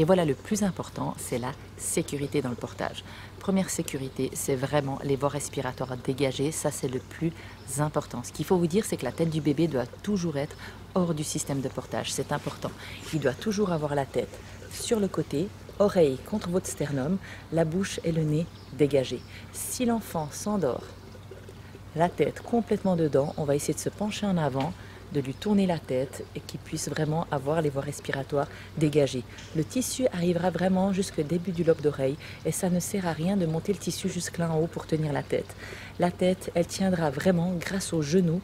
Et voilà, le plus important, c'est la sécurité dans le portage. Première sécurité, c'est vraiment les voies respiratoires dégagées. Ça, c'est le plus important. Ce qu'il faut vous dire, c'est que la tête du bébé doit toujours être hors du système de portage. C'est important. Il doit toujours avoir la tête sur le côté, oreille contre votre sternum, la bouche et le nez dégagés. Si l'enfant s'endort, la tête complètement dedans, on va essayer de se pencher en avant, de lui tourner la tête et qu'il puisse vraiment avoir les voies respiratoires dégagées. Le tissu arrivera vraiment jusqu'au début du lobe d'oreille et ça ne sert à rien de monter le tissu jusque là en haut pour tenir la tête. La tête, elle tiendra vraiment grâce aux genoux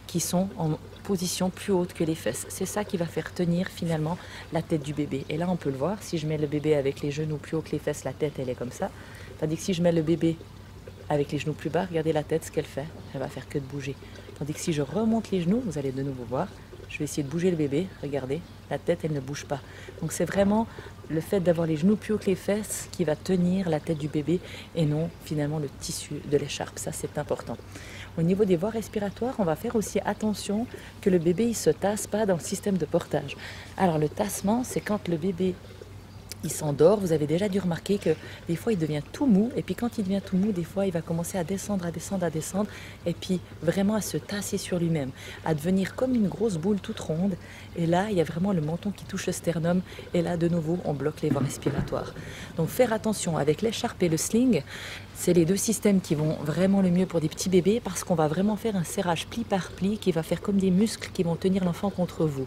qui sont en position plus haute que les fesses. C'est ça qui va faire tenir finalement la tête du bébé. Et là, on peut le voir, si je mets le bébé avec les genoux plus haut que les fesses, la tête, elle est comme ça. Tandis que si je mets le bébé avec les genoux plus bas, regardez la tête, ce qu'elle fait. Elle va faire que de bouger. Tandis que si je remonte les genoux, vous allez de nouveau voir, je vais essayer de bouger le bébé. Regardez, la tête, elle ne bouge pas. Donc c'est vraiment le fait d'avoir les genoux plus haut que les fesses qui va tenir la tête du bébé et non finalement le tissu de l'écharpe. Ça, c'est important. Au niveau des voies respiratoires, on va faire aussi attention que le bébé ne se tasse pas dans le système de portage. Alors le tassement, c'est quand le bébé il s'endort. Vous avez déjà dû remarquer que des fois il devient tout mou et puis quand il devient tout mou, des fois il va commencer à descendre et puis vraiment à se tasser sur lui-même, à devenir comme une grosse boule toute ronde et là il y a vraiment le menton qui touche le sternum et là de nouveau on bloque les voies respiratoires. Donc faire attention avec l'écharpe et le sling, c'est les deux systèmes qui vont vraiment le mieux pour des petits bébés parce qu'on va vraiment faire un serrage pli par pli qui va faire comme des muscles qui vont tenir l'enfant contre vous.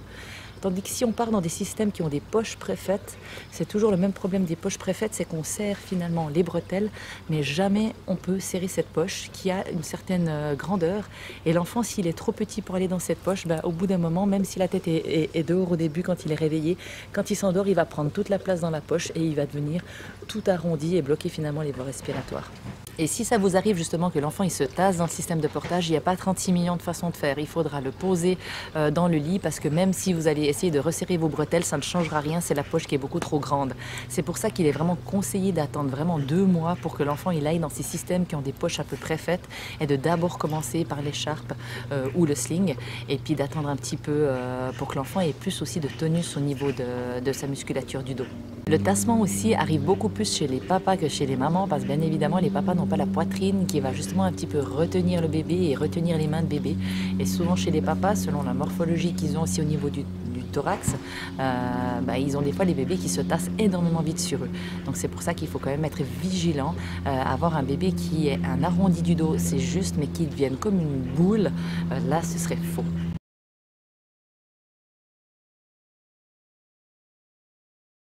Tandis que si on part dans des systèmes qui ont des poches préfaites, c'est toujours le même problème des poches préfaites, c'est qu'on serre finalement les bretelles, mais jamais on peut serrer cette poche qui a une certaine grandeur. Et l'enfant, s'il est trop petit pour aller dans cette poche, au bout d'un moment, même si la tête est dehors au début quand il est réveillé, quand il s'endort, il va prendre toute la place dans la poche et il va devenir tout arrondi et bloquer finalement les voies respiratoires. Et si ça vous arrive justement que l'enfant il se tasse dans le système de portage, il n'y a pas 36 millions de façons de faire. Il faudra le poser dans le lit parce que même si vous allez essayer de resserrer vos bretelles, ça ne changera rien, c'est la poche qui est beaucoup trop grande. C'est pour ça qu'il est vraiment conseillé d'attendre vraiment 2 mois pour que l'enfant il aille dans ces systèmes qui ont des poches à peu près faites et de d'abord commencer par l'écharpe ou le sling et puis d'attendre un petit peu pour que l'enfant ait plus aussi de tonus au niveau de sa musculature du dos. Le tassement aussi arrive beaucoup plus chez les papas que chez les mamans parce que bien évidemment les papas n'ont pas la poitrine qui va justement un petit peu retenir le bébé et retenir les mains de bébé. Et souvent chez les papas, selon la morphologie qu'ils ont aussi au niveau du thorax, ils ont des fois les bébés qui se tassent énormément vite sur eux. Donc c'est pour ça qu'il faut quand même être vigilant. Avoir un bébé qui est un arrondi du dos, c'est juste, mais qui devienne comme une boule, là ce serait faux.